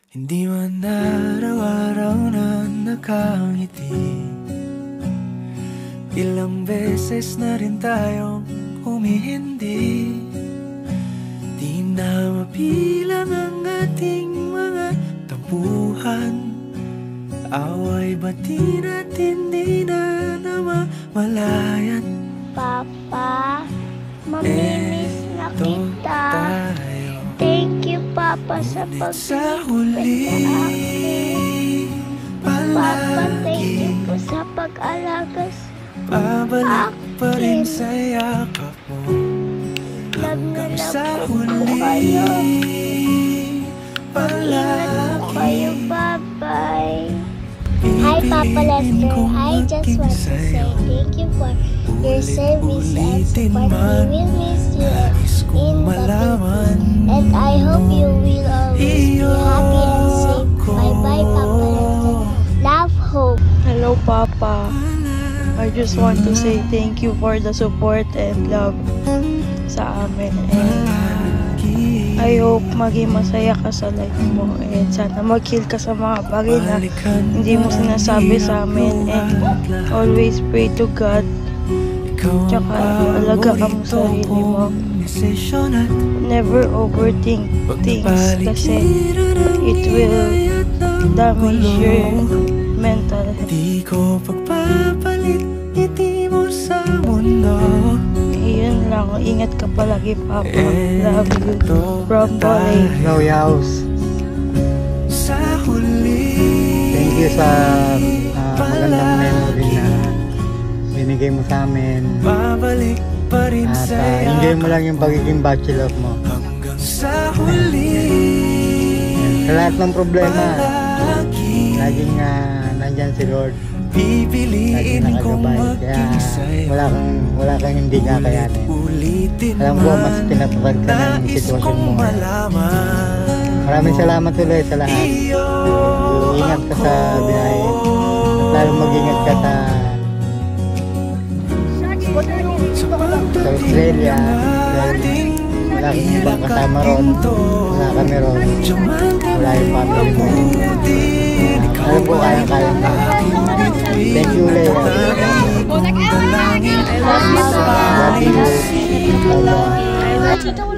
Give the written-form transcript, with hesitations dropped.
Hindi man araw-araw na nakangiti, ilang beses na rin tayong humihindi. Di na mabilang ang ating mga tampuhan, away bati natin di na namamalayan. Papa, mamimiss na kita. Thank you, Papa, sa Sa huli, Papa, thank you po sa pag-alaga babalik pa rin sa yakap mo. Love na love Sa ko po huli, kayo. palagi Po kayo, bye-bye. Hi, Papa Lester. I just want to say thank you for your service and support. We will miss you in the future. And I hope you will always be happy and safe. Bye-bye, Papa Lester. Love, Hope. Hello, Papa. I just want to say thank you for the support and love sa amin. And I hope maging masaya ka sa life mo. And sana mag-heal ka sa mga bagay na hindi mo sinasabi sa amin. And always pray to God. Tsaka alagaan mo sarili mo. Never overthink things kasi it will damage your mental health. Di ko pagpapalit ngiti mo sa mundo. Yun lang, ingat ka palagi, Papa. Love you. From Bolay. Hello, Yaus. Sa huli, Thank you sa magandang memory na binigay mo sa amin. babalik pa rin At sa enjoy mo lang yung pagiging bachelor mo. hanggang sa huli. Sa lahat ng problema, Palagi laging nandyan si Lord. Laging pipiliin kong nakagabay. Kaya maging sa'yo. wala kang hindi kakayanin. Ulitin Alam ko, mas pinapapad ka ng nais sitwasyon kong mo. malaman. Maraming salamat ulit sa lahat. Ingat ka sa biyahe. At lalo mag-ingat ka sa Australia. Dahil wala kang ibang kasama ron. Wala kami ron. Wala yung family mo. Alam ko, kaya-kaya na. Thank you ulit. I love you, Papa. Love you. I love you.